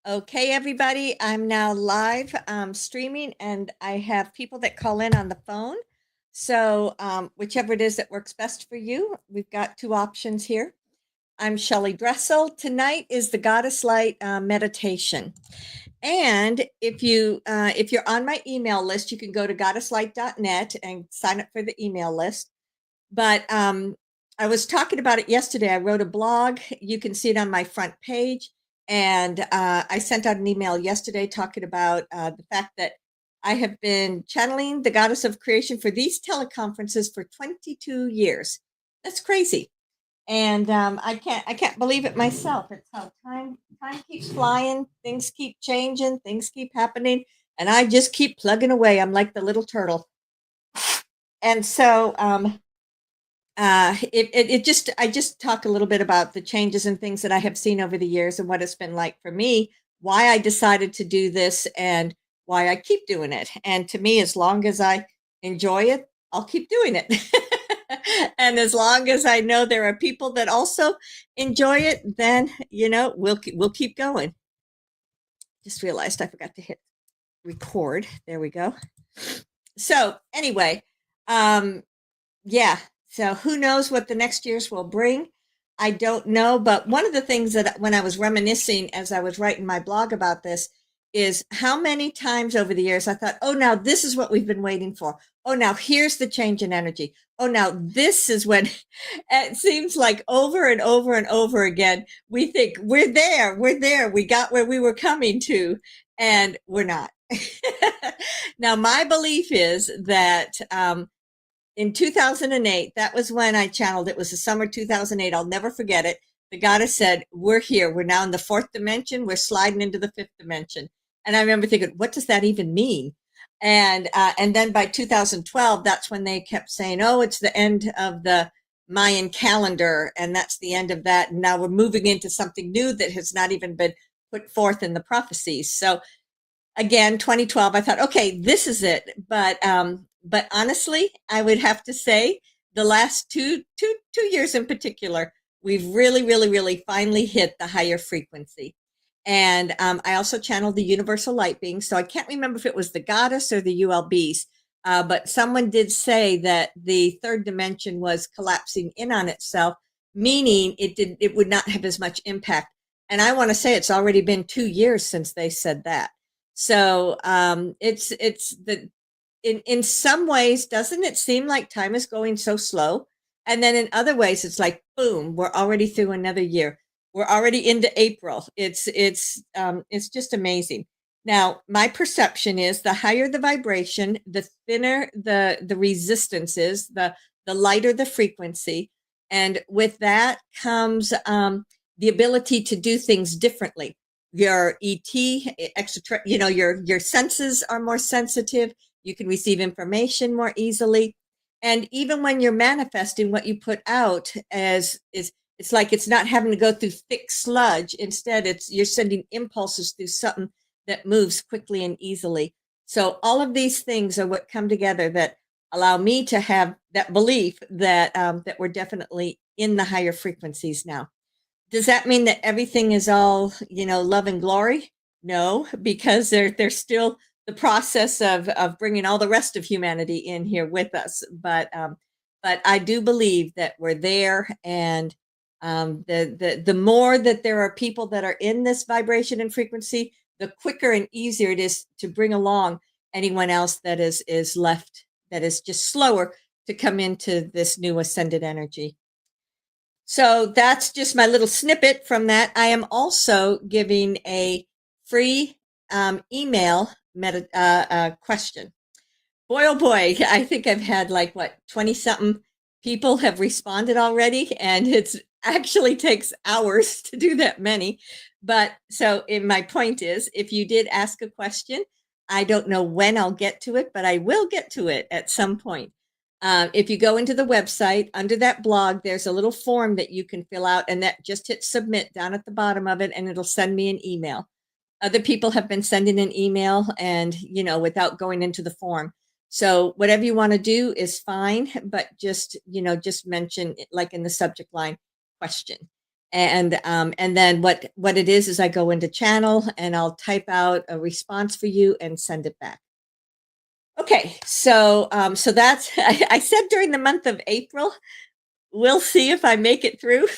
Okay, everybody, I'm now live streaming and I have people that call in on the phone. So, whichever it is that works best for you, we've got two options here. I'm Shelley Dressel. Tonight is the Goddess Light meditation. And if you're on my email list, you can go to goddesslight.net and sign up for the email list. But I was talking about it yesterday. I wrote a blog. You can see it on my front page. And I sent out an email yesterday talking about the fact that I have been channeling the goddess of creation for these teleconferences for 22 years. That's crazy. And I can't believe it myself. It's how time keeps flying, things keep changing, things keep happening, and I just keep plugging away. I'm like the little turtle. And so it just I just talk a little bit about the changes and things that I have seen over the years and what it's been like for me, why I decided to do this and why I keep doing it. And to me, as long as I enjoy it, I'll keep doing it. And as long as I know there are people that also enjoy it, then we'll keep going. Just realized I forgot to hit record. There we go. So anyway, yeah. So who knows what the next years will bring? I don't know. But one of the things that when I was reminiscing as I was writing my blog about this is how many times over the years I thought, oh, now this is what we've been waiting for. Oh, now here's the change in energy. Oh, now this is when it seems like over and over and over again, we think we're there, we got where we were coming to, and we're not. Now, my belief is that in 2008, that was when I channeled. It was the summer 2008. I'll never forget it. The goddess said, we're here. We're now in the fourth dimension. We're sliding into the fifth dimension. And I remember thinking, what does that even mean? And then by 2012, that's when they kept saying, oh, it's the end of the Mayan calendar. And that's the end of that. And now we're moving into something new that has not even been put forth in the prophecies. So again, 2012, I thought, okay, this is it. But honestly, I would have to say the last two years in particular, we've really finally hit the higher frequency. And I also channeled the universal light being. So I can't remember if it was the goddess or the ULBs, but someone did say that the third dimension was collapsing in on itself, meaning it would not have as much impact. And I want to say it's already been 2 years since they said that. So it's the in some ways, doesn't it seem like time is going so slow? And then in other ways, it's like boom, we're already through another year. We're already into April. It's just amazing. Now, my perception is the higher the vibration, the thinner the resistance is, the lighter the frequency, and with that comes the ability to do things differently. Your ET, extra, your senses are more sensitive. You can receive information more easily. And even when you're manifesting, what you put out as is, it's like it's not having to go through thick sludge. Instead, you're sending impulses through something that moves quickly and easily. So all of these things are what come together that allow me to have that belief that that we're definitely in the higher frequencies now. Does that mean that everything is all, love and glory? No, because there's still the process of bringing all the rest of humanity in here with us. But I do believe that we're there, and the more that there are people that are in this vibration and frequency, the quicker and easier it is to bring along anyone else that is left, that is just slower to come into this new ascended energy. So that's just my little snippet from that. I am also giving a free email question. Boy, oh boy, I think I've had like 20 something people have responded already, and it's actually takes hours to do that many. But so my point is, if you did ask a question, I don't know when I'll get to it, but I will get to it at some point. If you go into the website, under that blog, there's a little form that you can fill out, and that just hit submit down at the bottom of it, and it'll send me an email. Other people have been sending an email and, without going into the form. So whatever you want to do is fine, but just mention, like in the subject line, question. And then what it is I go into channel and I'll type out a response for you and send it back. Okay, so that's I said during the month of April. We'll see if I make it through.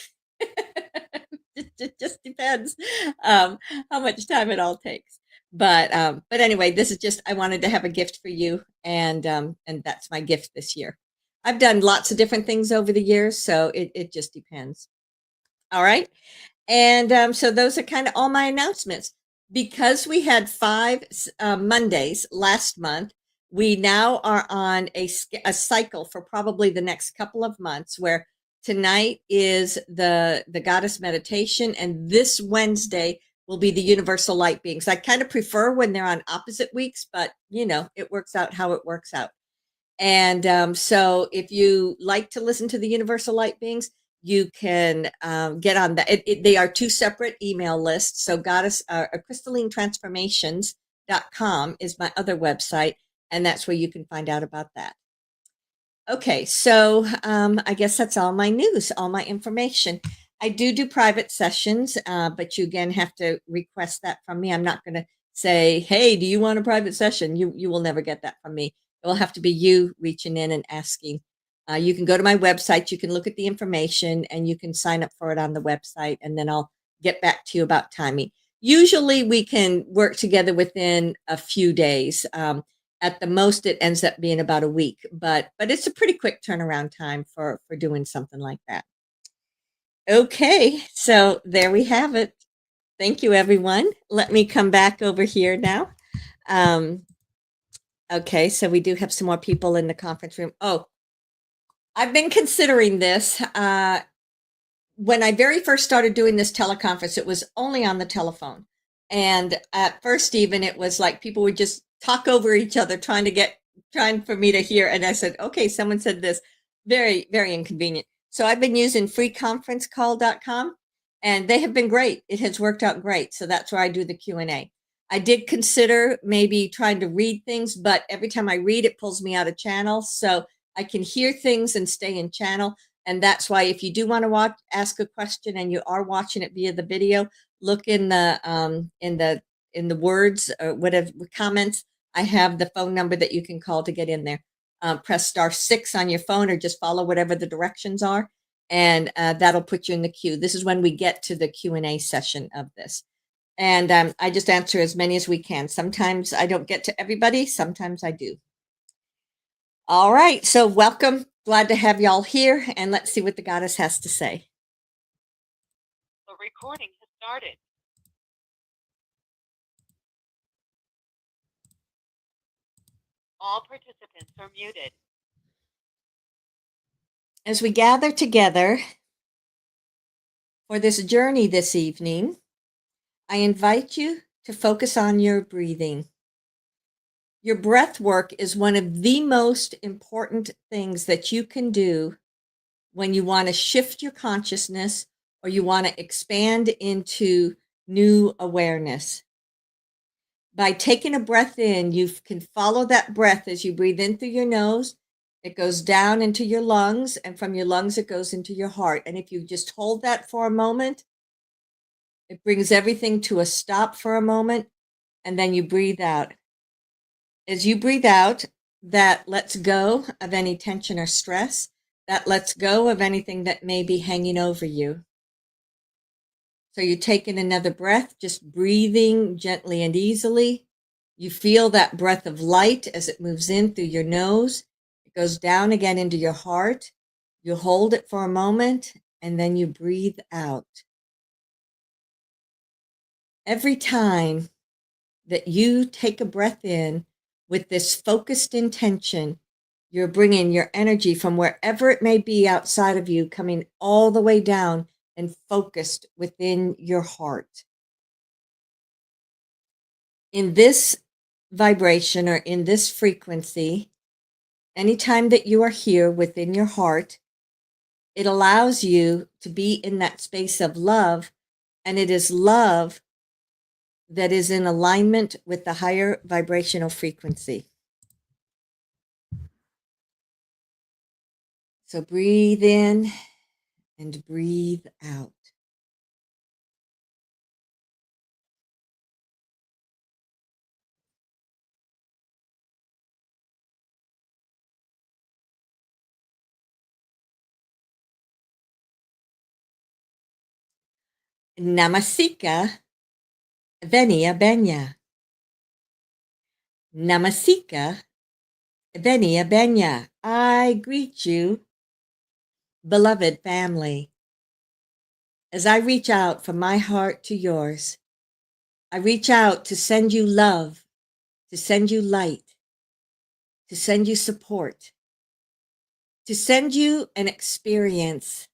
It just depends, how much time it all takes. But anyway, this is just I wanted to have a gift for you, and that's my gift this year. I've done lots of different things over the years, so it just depends. All right. And so those are kind of all my announcements. Because we had five Mondays last month, we now are on a cycle for probably the next couple of months where tonight is the goddess meditation, and this Wednesday will be the universal light beings. I kind of prefer when they're on opposite weeks, but it works out how it works out. And so if you like to listen to the universal light beings, you can get on that. They are two separate email lists. So goddess crystallinetransformations.com is my other website, and that's where you can find out about that. Okay, so I guess that's all my news, all my information. I do private sessions, but you again have to request that from me. I'm not going to say, "Hey, do you want a private session?" You will never get that from me. It will have to be you reaching in and asking. You can go to my website, you can look at the information, and you can sign up for it on the website, and then I'll get back to you about timing. Usually, we can work together within a few days. At the most, it ends up being about a week, but it's a pretty quick turnaround time for doing something like that. Okay, so there we have it. Thank you, everyone. Let me come back over here now. Okay, so we do have some more people in the conference room. Oh, I've been considering this. When I very first started doing this teleconference, it was only on the telephone. And at first, even it was like people would just talk over each other, trying for me to hear. And I said, okay, someone said this. Very, very inconvenient. So I've been using freeconferencecall.com, and they have been great. It has worked out great. So that's where I do the Q&A. I did consider maybe trying to read things, but every time I read, it pulls me out of channel. So I can hear things and stay in channel. And that's why if you do want to ask a question and you are watching it via the video, look in the words or whatever comments. I have the phone number that you can call to get in there. Press *6 on your phone, or just follow whatever the directions are, and that'll put you in the queue. This is when we get to the Q&A session of this. And I just answer as many as we can. Sometimes I don't get to everybody, sometimes I do. All right, so welcome. Glad to have y'all here, and let's see what the goddess has to say. The recording has started. All participants are muted. As we gather together for this journey this evening, I invite you to focus on your breathing. Your breath work is one of the most important things that you can do when you want to shift your consciousness or you want to expand into new awareness. By taking a breath in, you can follow that breath as you breathe in through your nose. It goes down into your lungs, and from your lungs, it goes into your heart. And if you just hold that for a moment, it brings everything to a stop for a moment, and then you breathe out. As you breathe out, that lets go of any tension or stress. That lets go of anything that may be hanging over you. So you take in another breath, just breathing gently and easily. You feel that breath of light as it moves in through your nose. It goes down again into your heart. You hold it for a moment, and then you breathe out. Every time that you take a breath in with this focused intention, you're bringing your energy from wherever it may be outside of you, coming all the way down and focused within your heart. In this vibration or in this frequency, anytime that you are here within your heart, it allows you to be in that space of love, and it is love that is in alignment with the higher vibrational frequency. So breathe in and breathe out. Namasika Venia Benya. Namasika Venia Benya. I greet you, beloved family. As I reach out from my heart to yours, I reach out to send you love, to send you light, to send you support, to send you an experience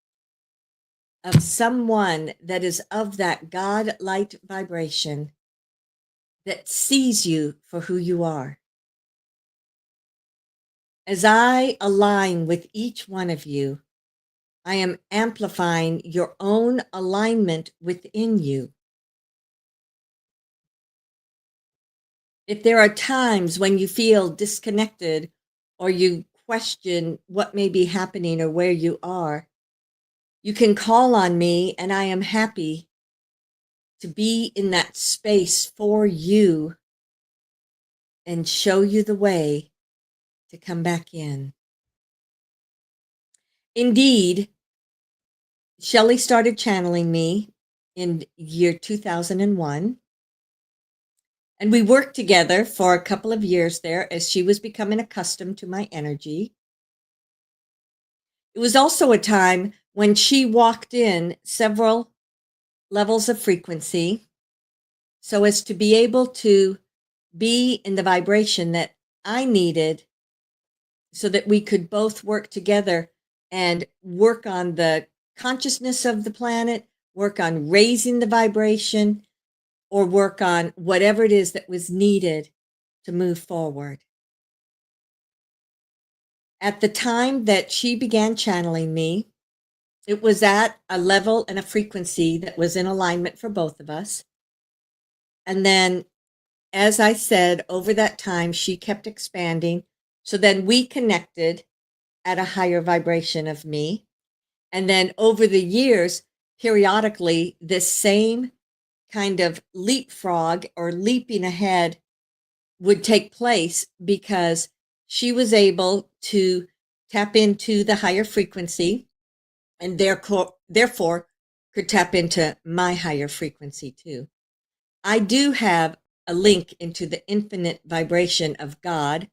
of someone that is of that God light vibration that sees you for who you are. As I align with each one of you, I am amplifying your own alignment within you. If there are times when you feel disconnected or you question what may be happening or where you are, you can call on me and I am happy to be in that space for you and show you the way to come back in. Indeed, Shelley started channeling me in year 2001. And we worked together for a couple of years there as she was becoming accustomed to my energy. It was also a time when she walked in several levels of frequency so as to be able to be in the vibration that I needed so that we could both work together and work on the consciousness of the planet, work on raising the vibration, or work on whatever it is that was needed to move forward. At the time that she began channeling me, it was at a level and a frequency that was in alignment for both of us. And then, as I said, over that time, she kept expanding. So then we connected at a higher vibration of me. And then over the years, periodically, this same kind of leapfrog or leaping ahead would take place because she was able to tap into the higher frequency and therefore could tap into my higher frequency too. I do have a link into the infinite vibration of God,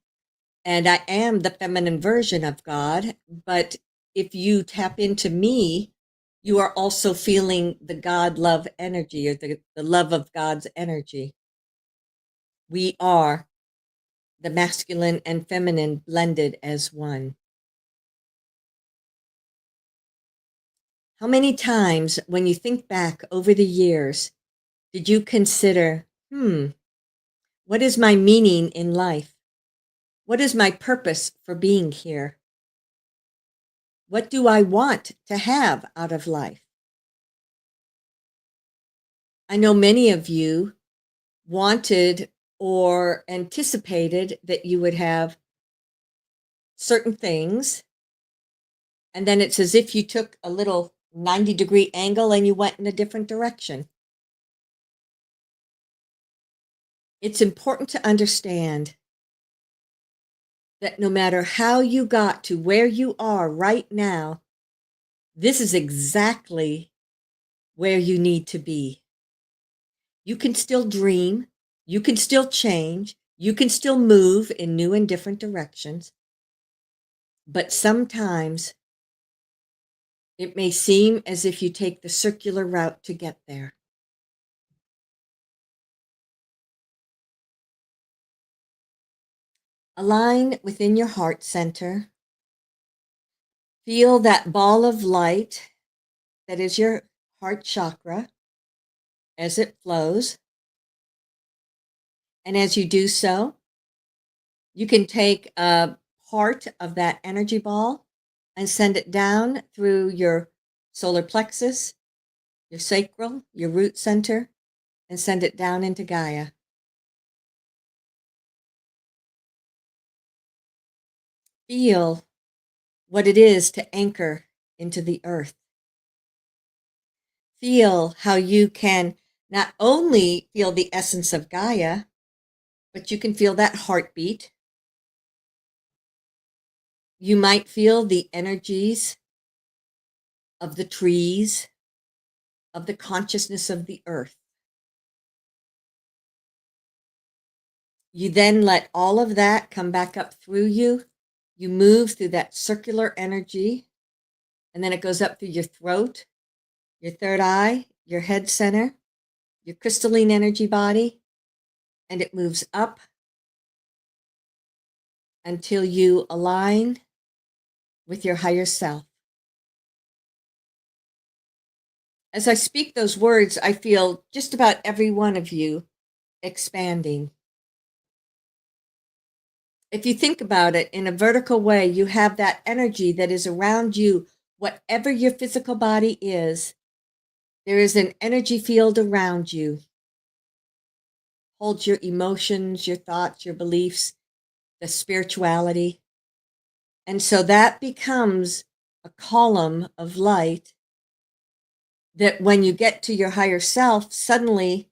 and I am the feminine version of God, but if you tap into me, you are also feeling the God love energy or the love of God's energy. We are the masculine and feminine blended as one. How many times, when you think back over the years, did you consider, what is my meaning in life? What is my purpose for being here? What do I want to have out of life? I know many of you wanted or anticipated that you would have certain things, and then it's as if you took a little 90-degree angle and you went in a different direction. It's important to understand that no matter how you got to where you are right now, this is exactly where you need to be. You can still dream, you can still change, you can still move in new and different directions, but sometimes it may seem as if you take the circular route to get there. Align within your heart center. Feel that ball of light that is your heart chakra as it flows. And as you do so, you can take a part of that energy ball and send it down through your solar plexus, your sacral, your root center, and send it down into Gaia. Feel what it is to anchor into the earth. Feel how you can not only feel the essence of Gaia, but you can feel that heartbeat. You might feel the energies of the trees, of the consciousness of the earth. You then let all of that come back up through you. You move through that circular energy, and then it goes up through your throat, your third eye, your head center, your crystalline energy body, and it moves up until you align with your higher self. As I speak those words, I feel just about every one of you expanding. If you think about it in a vertical way, you have that energy that is around you, whatever your physical body is, there is an energy field around you. Holds your emotions, your thoughts, your beliefs, the spirituality. And so that becomes a column of light that when you get to your higher self, suddenly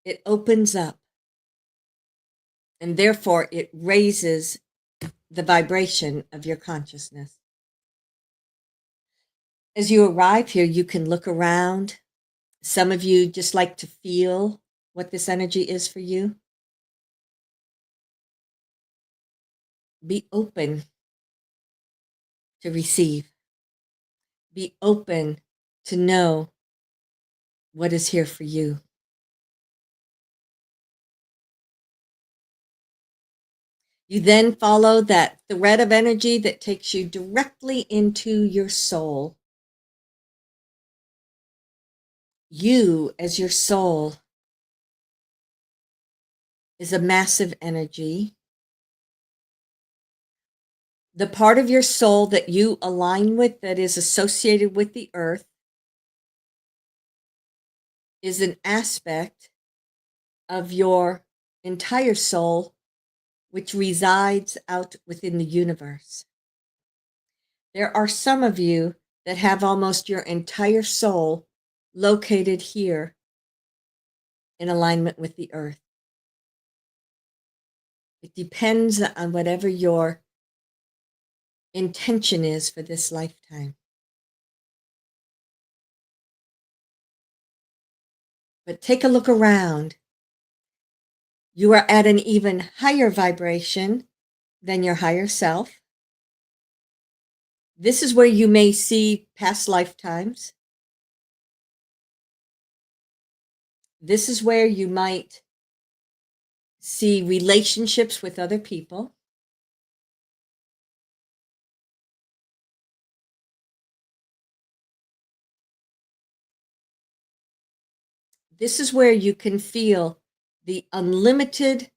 it opens up. And therefore, it raises the vibration of your consciousness. As you arrive here, you can look around. Some of you just like to feel what this energy is for you. Be open to receive. Be open to know what is here for you. You then follow that thread of energy that takes you directly into your soul. You, as your soul, is a massive energy. The part of your soul that you align with, that is associated with the earth, is an aspect of your entire soul which resides out within the universe. There are some of you that have almost your entire soul located here in alignment with the earth. It depends on whatever your intention is for this lifetime. But take a look around. You are at an even higher vibration than your higher self. This is where you may see past lifetimes. This is where you might see relationships with other people. This is where you can feel the unlimited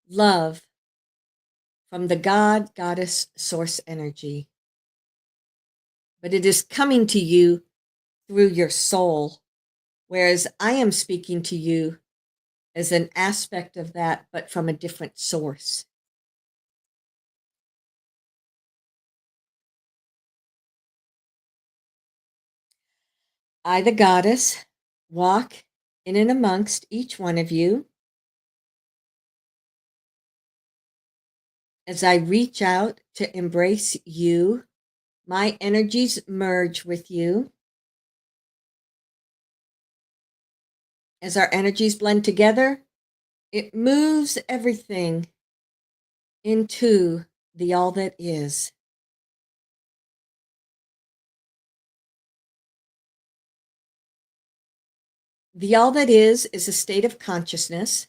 love from the God, Goddess, Source energy. But it is coming to you through your soul, whereas I am speaking to you as an aspect of that, but from a different source. I, the goddess, walk in and amongst each one of you as I reach out to embrace you. My energies merge with you. As our energies blend together, it moves everything into the all that is. The all that is a state of consciousness.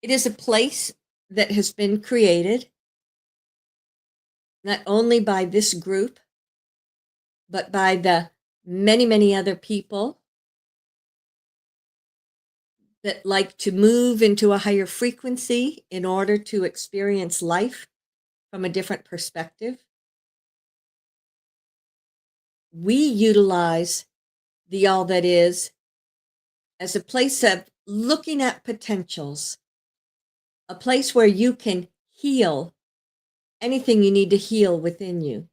It is a place that has been created not only by this group, but by the many, many other people that like to move into a higher frequency in order to experience life from a different perspective. We utilize the all that is as a place of looking at potentials, a place where you can heal anything you need to heal within you.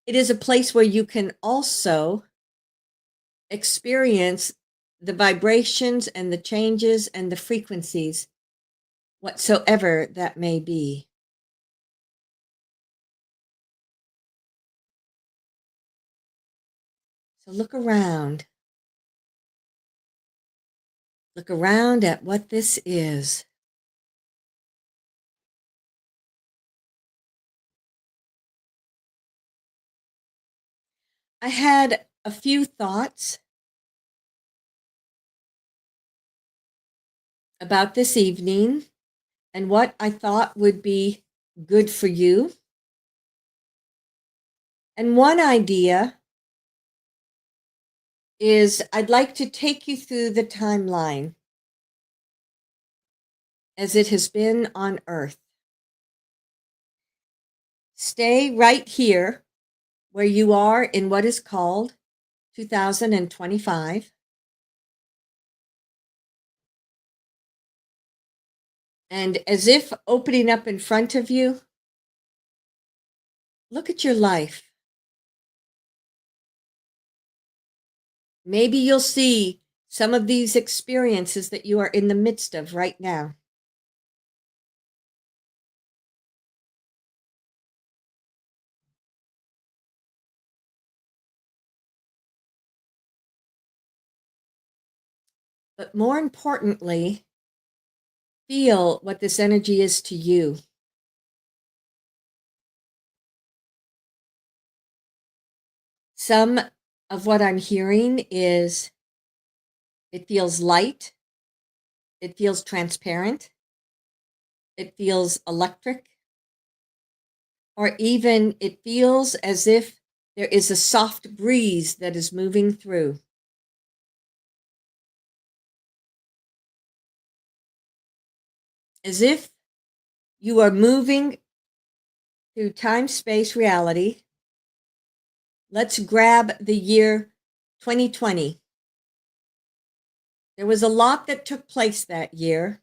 It is a place where you can also experience the vibrations and the changes and the frequencies, whatsoever that may be. So look around. Look around at what this is. I had a few thoughts about this evening and what I thought would be good for you. And one idea is I'd like to take you through the timeline as it has been on Earth. Stay right here where you are in what is called 2025. And as if opening up in front of you, look at your life. Maybe you'll see some of these experiences that you are in the midst of right now. But more importantly, feel what this energy is to you. Some of what I'm hearing is it feels light, it feels transparent, it feels electric, or even it feels as if there is a soft breeze that is moving through. As if you are moving through time space reality. Let's grab the year 2020. There was a lot that took place that year.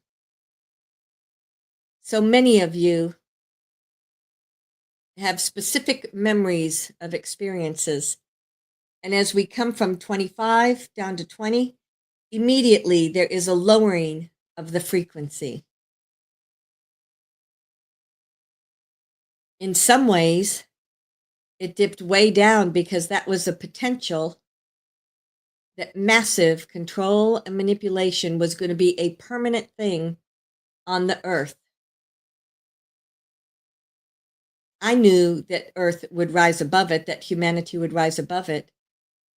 So many of you have specific memories of experiences. And as we come from 25 down to 20, immediately there is a lowering of the frequency. In some ways, it dipped way down because that was a potential that massive control and manipulation was going to be a permanent thing on the earth. I knew that Earth would rise above it, that humanity would rise above it,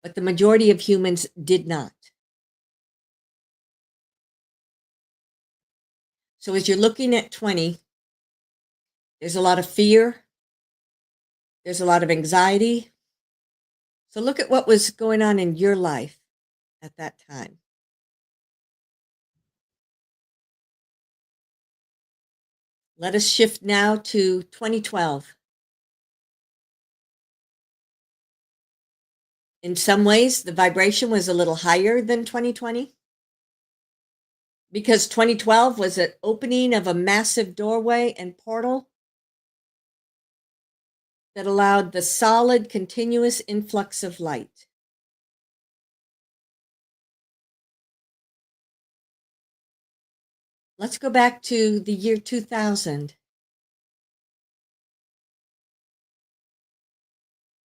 but the majority of humans did not. So as you're looking at 20, there's a lot of fear, there's a lot of anxiety. So look at what was going on in your life at that time. Let us shift now to 2012. In some ways, the vibration was a little higher than 2020 because 2012 was an opening of a massive doorway and portal that allowed the solid, continuous influx of light. Let's go back to the year 2000.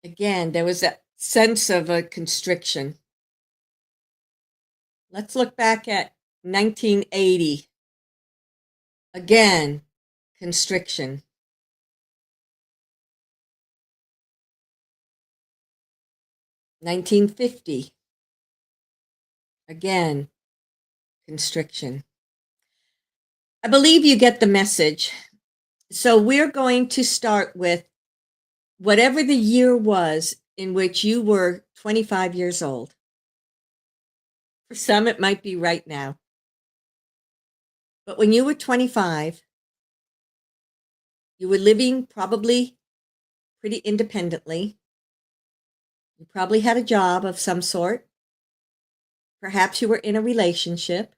Again, there was that sense of a constriction. Let's look back at 1980. Again, constriction. 1950. Again, constriction. I believe you get the message. So we're going to start with whatever the year was in which you were 25 years old. For some, it might be right now. But when you were 25, you were living probably pretty independently. You probably had a job of some sort. Perhaps you were in a relationship.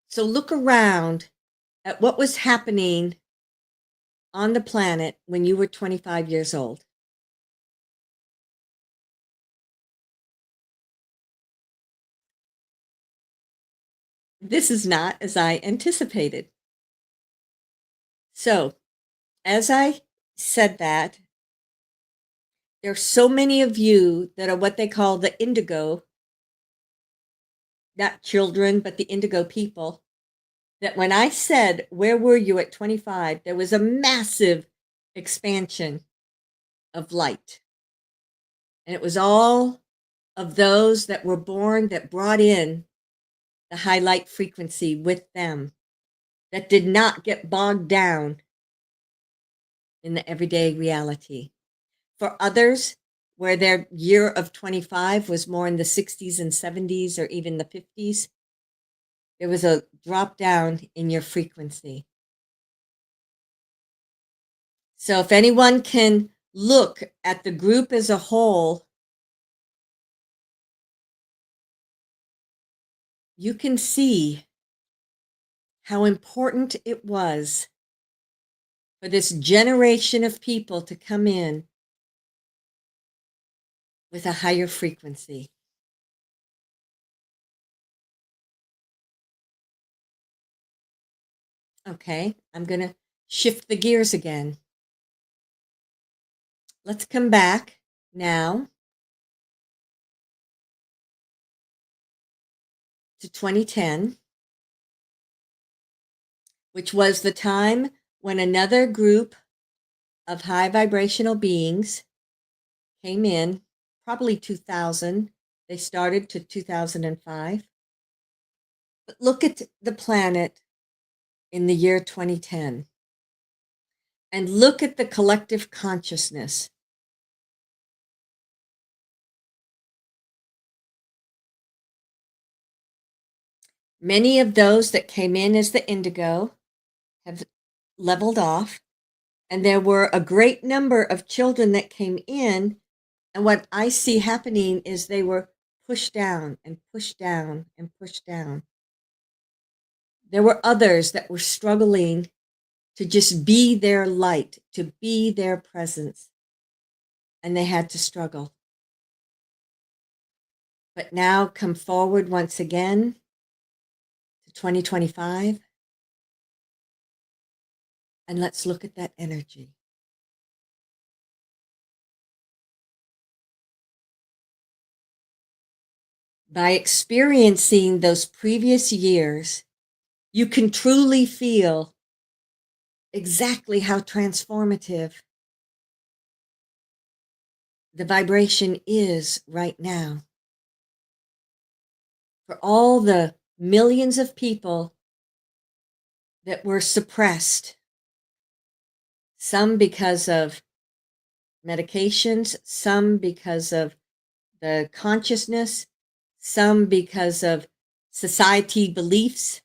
So look around at what was happening on the planet when you were 25 years old. This is not as I anticipated. So, as I said that, There's so many of you that are what they call the indigo, not children, but the indigo people, that when I said, "Where were you at 25?" there was a massive expansion of light. And it was all of those that were born that brought in the high light frequency with them, that did not get bogged down in the everyday reality. For others, where their year of 25 was more in the 60s and 70s or even the 50s, there was a drop down in your frequency. So if anyone can look at the group as a whole, you can see how important it was for this generation of people to come in with a higher frequency. Okay, I'm going to shift the gears again. Let's come back now to 2010, which was the time when another group of high vibrational beings came in, probably 2000. They started to 2005. But look at the planet in the year 2010 and look at the collective consciousness. Many of those that came in as the indigo have leveled off, and there were a great number of children that came in, and what I see happening is they were pushed down and pushed down and pushed down. There were others that were struggling to just be their light, to be their presence, and they had to struggle. But now come forward once again to 2025, and let's look at that energy. By experiencing those previous years, you can truly feel exactly how transformative the vibration is right now. For all the millions of people that were suppressed, some because of medications, some because of the consciousness, some because of society beliefs,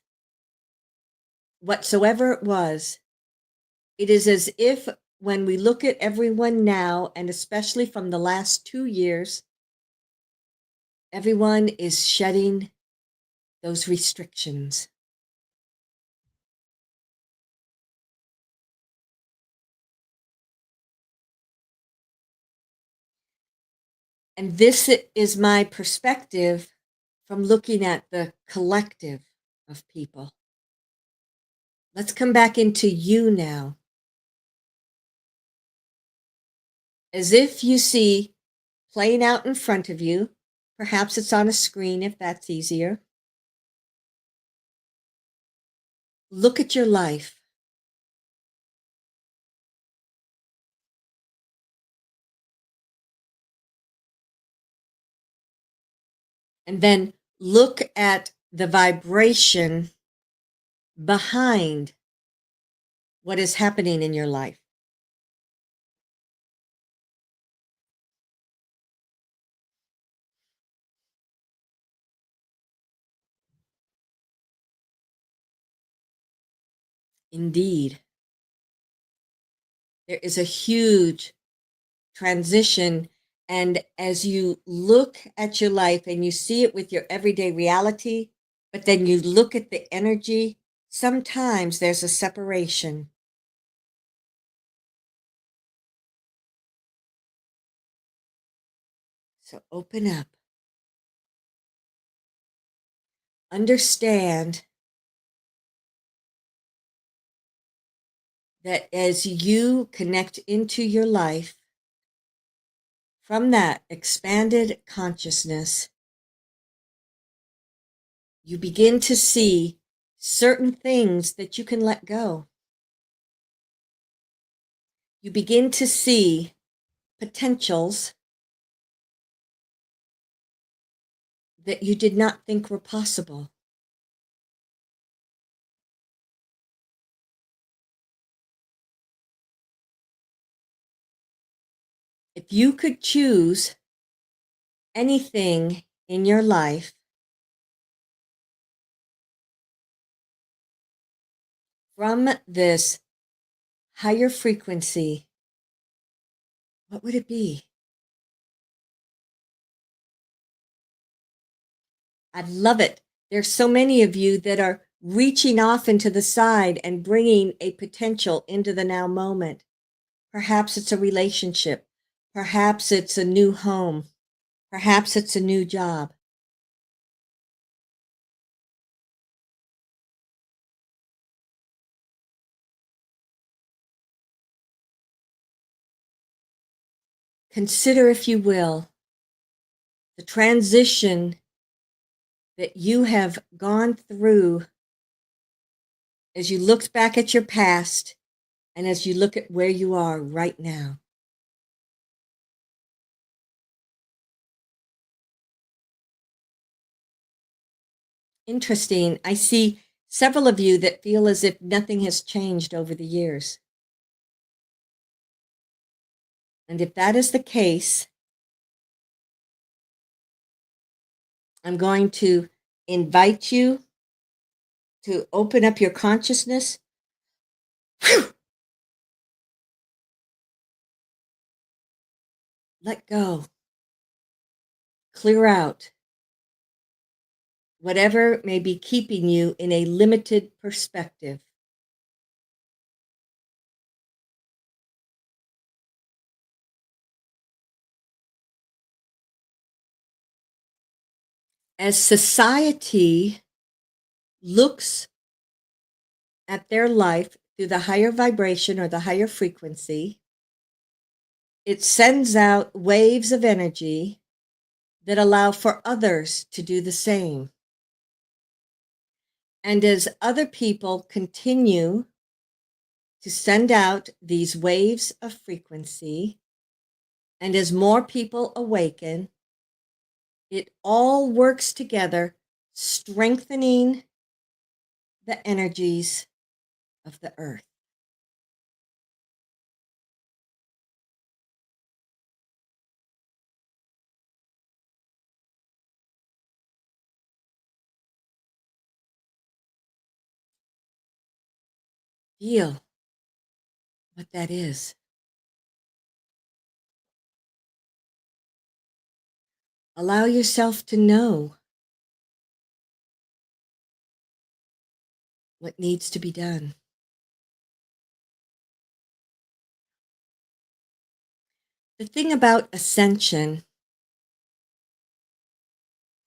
whatsoever it was, it is as if when we look at everyone now, and especially from the last 2 years, everyone is shedding those restrictions. And this is my perspective from looking at the collective of people. Let's come back into you now. As if you see playing out in front of you, perhaps it's on a screen if that's easier. Look at your life. And then look at the vibration behind what is happening in your life. Indeed, there is a huge transition. And as you look at your life and you see it with your everyday reality, but then you look at the energy, sometimes there's a separation. So open up. Understand that as you connect into your life, From that expanded consciousness, you begin to see certain things that you can let go. You begin to see potentials that you did not think were possible. If you could choose anything in your life from this higher frequency, what would it be? I love it. There's so many of you that are reaching off into the side and bringing a potential into the now moment. Perhaps it's a relationship. Perhaps it's a new home. Perhaps it's a new job. Consider, if you will, the transition that you have gone through as you look back at your past and as you look at where you are right now. Interesting. I see several of you that feel as if nothing has changed over the years. And if that is the case, I'm going to invite you to open up your consciousness. Let go. Clear out whatever may be keeping you in a limited perspective. As society looks at their life through the higher vibration or the higher frequency, it sends out waves of energy that allow for others to do the same. And as other people continue to send out these waves of frequency, and as more people awaken, it all works together, strengthening the energies of the earth. Feel what that is. Allow yourself to know what needs to be done. The thing about ascension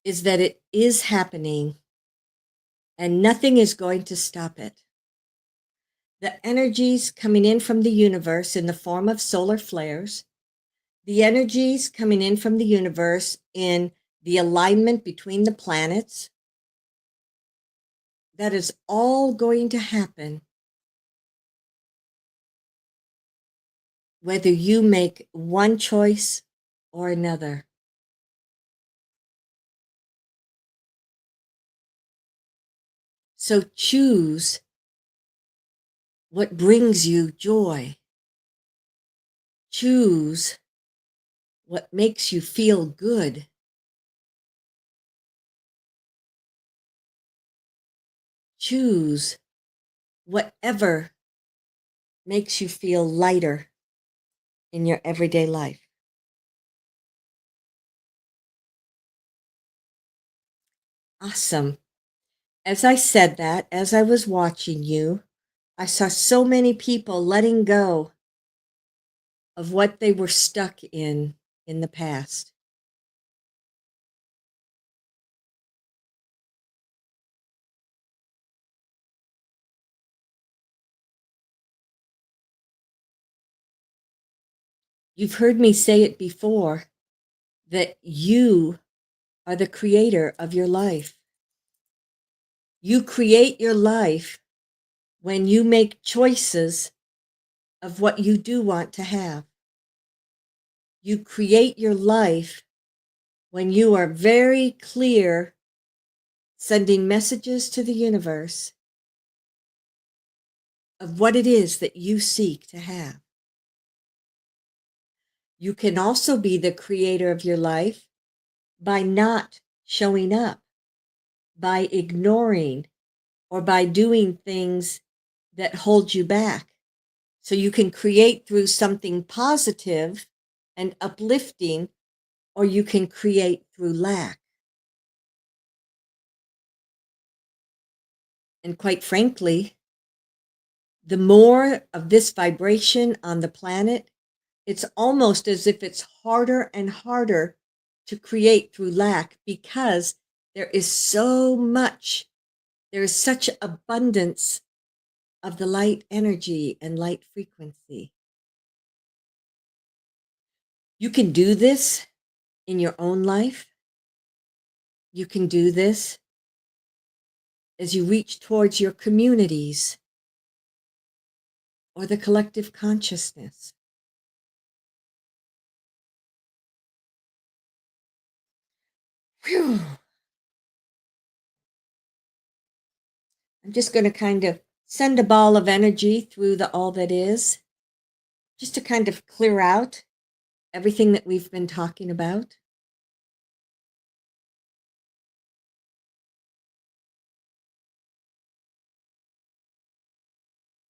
is that it is happening and nothing is going to stop it. The energies coming in from the universe in the form of solar flares, the energies coming in from the universe in the alignment between the planets, that is all going to happen whether you make one choice or another. So choose what brings you joy. Choose what makes you feel good. Choose whatever makes you feel lighter in your everyday life. Awesome. As I said that, as I was watching you, I saw so many people letting go of what they were stuck in the past. You've heard me say it before. that you are the creator of your life. You create your life when you make choices of what you do want to have. You create your life when you are very clear, sending messages to the universe of what it is that you seek to have. You can also be the creator of your life by not showing up, by ignoring, or by doing things that hold you back. So you can create through something positive and uplifting, or you can create through lack. And quite frankly, the more of this vibration on the planet, it's almost as if it's harder and harder to create through lack, because there is so much, there is such abundance of the light energy and light frequency. You can do this in your own life. You can do this as you reach towards your communities or the collective consciousness. Whew. I'm just going to kind of send a ball of energy through the all that is, just to kind of clear out everything that we've been talking about.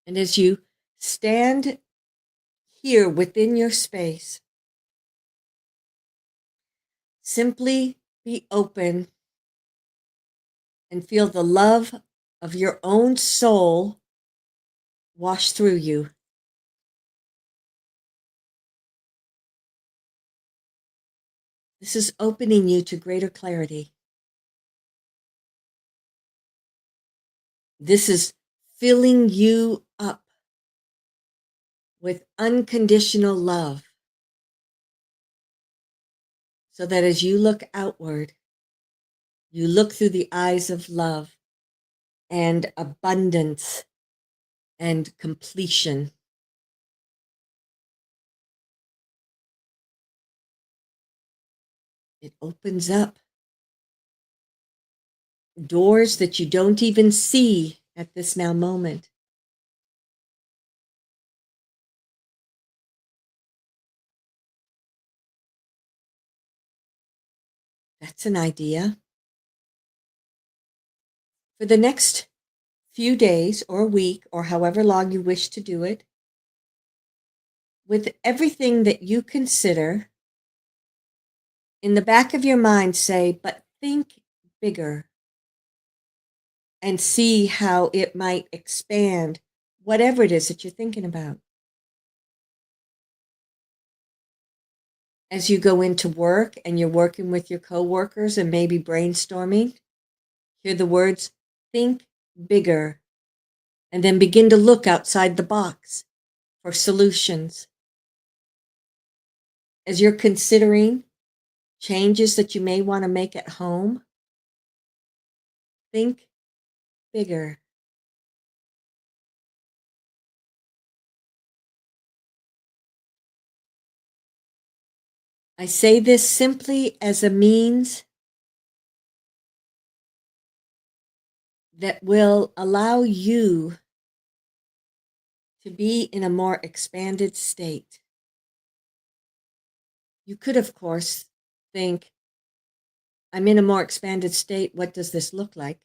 And as you stand here within your space, simply be open and feel the love of your own soul wash through you. This is opening you to greater clarity. This is filling you up with unconditional love, so that as you look outward, you look through the eyes of love and abundance and completion. It opens up doors that you don't even see at this now moment. That's an idea. For the next few days or week, or however long you wish to do it, with everything that you consider, in the back of your mind say, but think bigger, and see how it might expand whatever it is that you're thinking about. As you go into work and you're working with your coworkers and maybe brainstorming, hear the words, think bigger, and then begin to look outside the box for solutions. As you're considering changes that you may want to make at home, think bigger. I say this simply as a means that will allow you to be in a more expanded state. You could, of course, think, I'm in a more expanded state. What does this look like?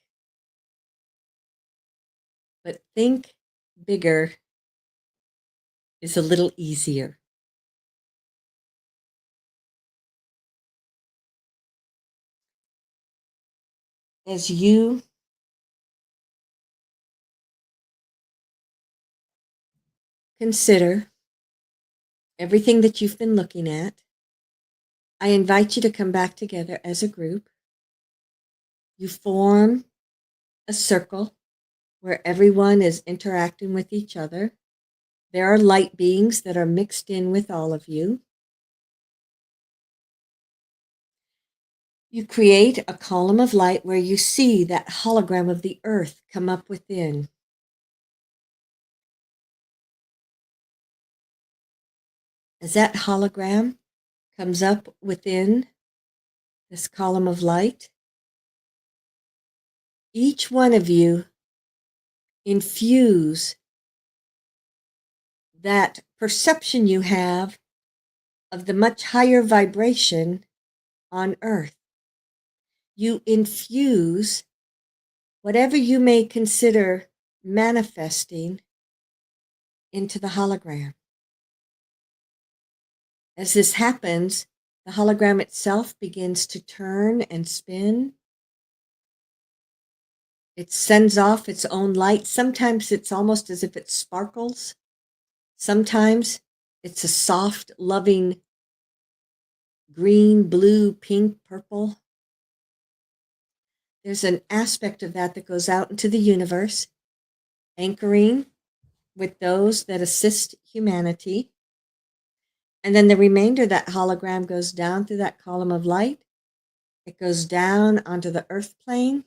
But think bigger is a little easier. As you consider everything that you've been looking at, I invite you to come back together as a group. You form a circle where everyone is interacting with each other. There are light beings that are mixed in with all of you. You create a column of light where you see that hologram of the earth come up within. As that hologram comes up within this column of light, each one of you infuse that perception you have of the much higher vibration on earth. You infuse whatever you may consider manifesting into the hologram. As this happens, the hologram itself begins to turn and spin. It sends off its own light. Sometimes it's almost as if it sparkles. Sometimes it's a soft, loving green, blue, pink, purple. There's an aspect of that that goes out into the universe, anchoring with those that assist humanity. And then the remainder of that hologram goes down through that column of light. It goes down onto the earth plane.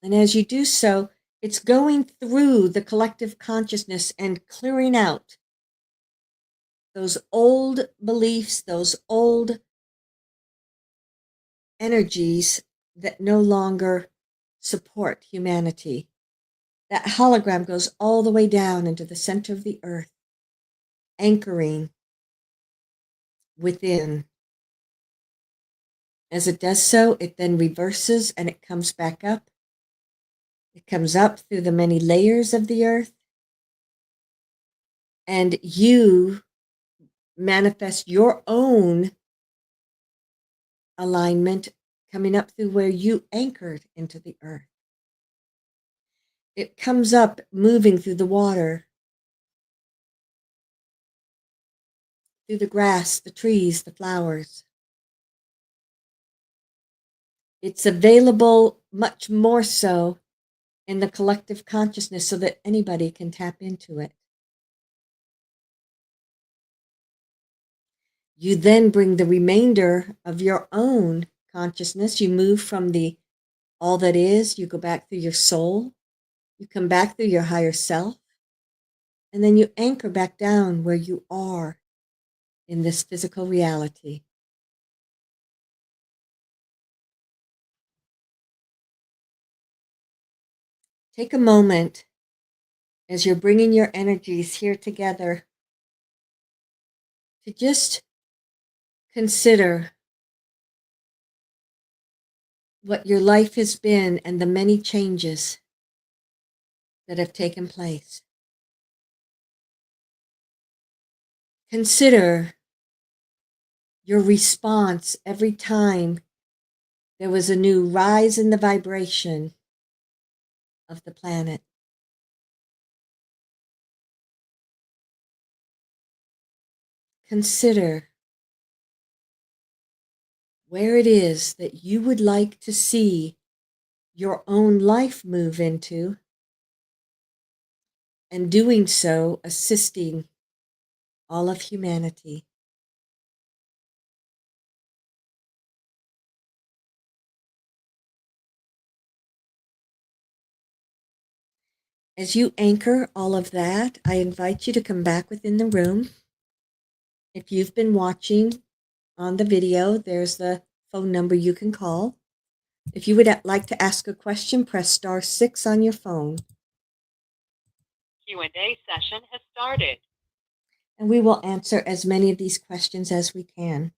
And as you do so, it's going through the collective consciousness and clearing out those old beliefs, those old energies that no longer support humanity. That hologram goes all the way down into the center of the earth, anchoring within. As it does so, it then reverses and it comes back up. It comes up through the many layers of the earth, and you manifest your own alignment coming up through where you anchored into the earth. It comes up, moving through the water, through the grass, the trees, the flowers. It's available much more so in the collective consciousness so that anybody can tap into it. You then bring the remainder of your own consciousness. You move from the all that is, you go back through your soul, you come back through your higher self, and then you anchor back down where you are in this physical reality. Take a moment as you're bringing your energies here together to just consider what your life has been and the many changes that have taken place. Consider your response every time there was a new rise in the vibration of the planet. Consider where it is that you would like to see your own life move into, and doing so, assisting all of humanity. As you anchor all of that, I invite you to come back within the room. If you've been watching on the video, there's the phone number you can call. If you would like to ask a question, press *6 on your phone. Q&A session has started. And we will answer as many of these questions as we can.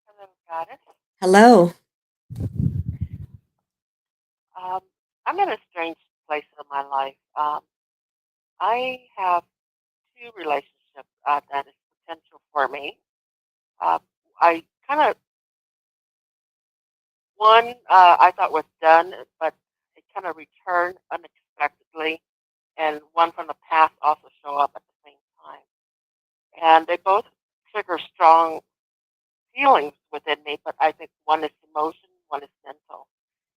Hello, Goddess. Hello. I'm in a strange place in my life. I have two relationships that is potential for me. I kind of one I thought was done, but it kind of returned unexpectedly, and one from the past also show up at the same time, and they both trigger strong feelings within me, but I think one is emotion, one is mental.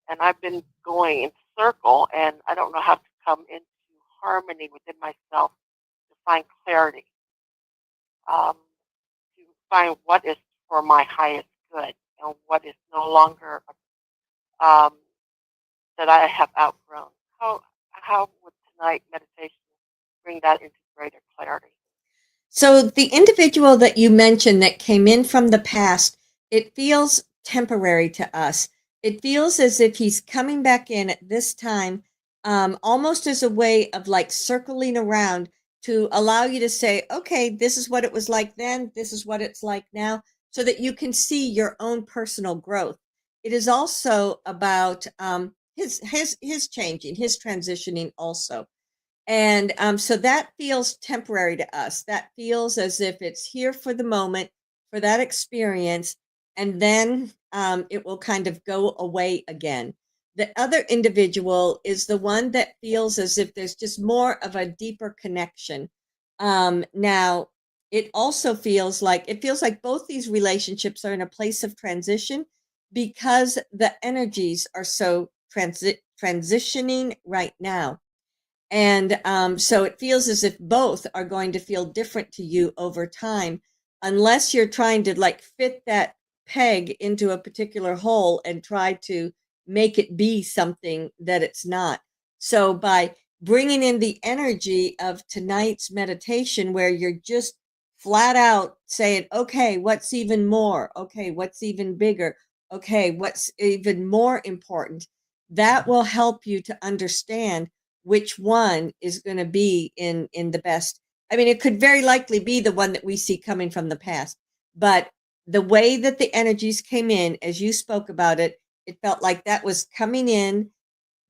And I've been going in circle, and I don't know how to come into harmony within myself to find clarity, um, to find what is for my highest good and what is no longer um, that I have outgrown. How would tonight meditation bring that into greater clarity? So the individual that you mentioned that came in from the past, it feels temporary to us. It feels as if he's coming back in at this time, almost as a way of like circling around to allow you to say, okay, this is what it was like then, this is what it's like now, so that you can see your own personal growth. It is also about his changing, his transitioning also. And so that feels temporary to us. That feels as if it's here for the moment, for that experience, and then it will kind of go away again. The other individual is the one that feels as if there's just more of a deeper connection. Now, it feels like both these relationships are in a place of transition because the energies are so transitioning right now. And so it feels as if both are going to feel different to you over time, unless you're trying to like fit that peg into a particular hole and try to make it be something that it's not. So by bringing in the energy of tonight's meditation, where you're just flat out saying, okay, what's even more? Okay, what's even bigger? Okay, what's even more important? That will help you to understand which one is going to be in the best. I mean, it could very likely be the one that we see coming from the past, but the way that the energies came in as you spoke about it, it felt like that was coming in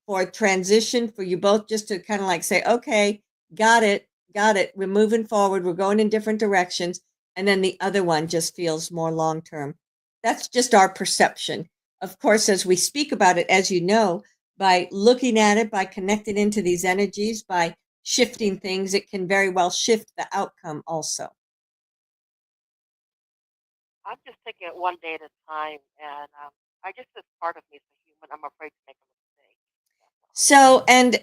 for a transition for you both, just to kind of like say, okay, got it, we're moving forward, we're going in different directions. And then the other one just feels more long term. That's just our perception. Of course, as we speak about it, as you know, by looking at it, by connecting into these energies, by shifting things, it can very well shift the outcome also. I'm just taking it one day at a time, and I guess as part of me is a human. I'm afraid to make a mistake. That's all. So, and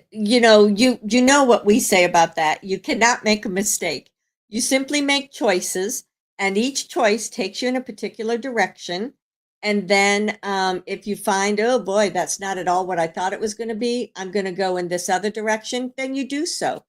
you know what we say about that. You cannot make a mistake. You simply make choices, and each choice takes you in a particular direction. And then, if you find, oh boy, that's not at all what I thought it was going to be, I'm going to go in this other direction, then you do so.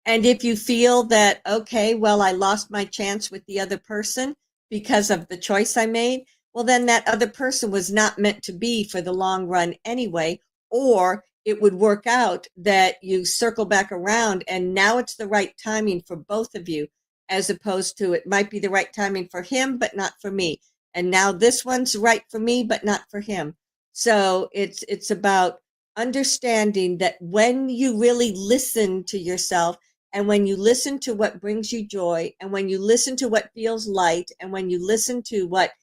And if you feel that, okay, well, I lost my chance with the other person because of the choice I made, well, then that other person was not meant to be for the long run anyway. Or it would work out that you circle back around and now it's the right timing for both of you, as opposed to it might be the right timing for him, but not for me. And now this one's right for me, but not for him. So it's about understanding that when you really listen to yourself, and when you listen to what brings you joy, and when you listen to what feels light, and when you listen to what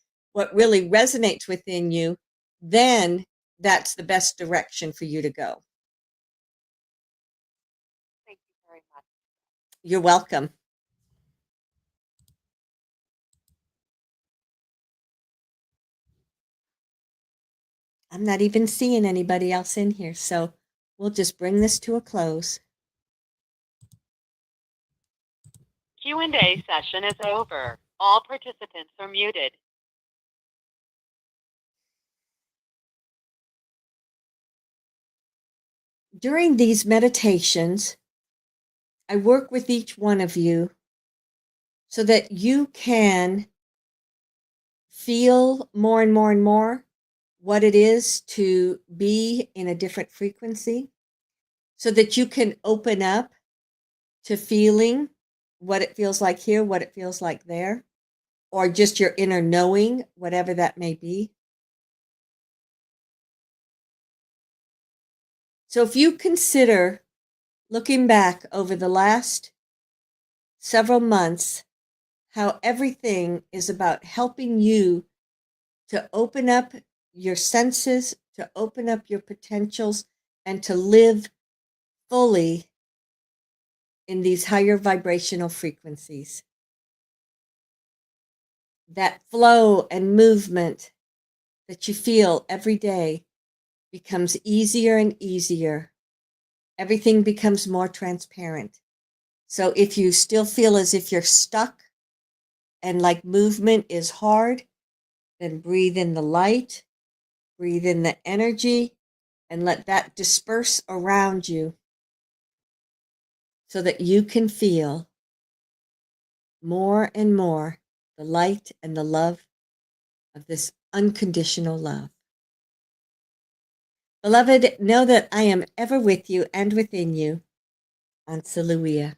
really resonates within you, then that's the best direction for you to go. Thank you very much. You're welcome. I'm not even seeing anybody else in here, so we'll just bring this to a close. Q&A session is over. All participants are muted. During these meditations, I work with each one of you so that you can feel more and more and more what it is to be in a different frequency, so that you can open up to feeling what it feels like here, what it feels like there, or just your inner knowing, whatever that may be. So if you consider looking back over the last several months, how everything is about helping you to open up your senses, to open up your potentials, and to live fully in these higher vibrational frequencies. that flow and movement that you feel every day becomes easier and easier. Everything becomes more transparent. So if you still feel as if you're stuck and like movement is hard, then breathe in the light, breathe in the energy, and let that disperse around you so that you can feel more and more the light and the love of this unconditional love. Beloved, know that I am ever with you and within you. Ansaluia.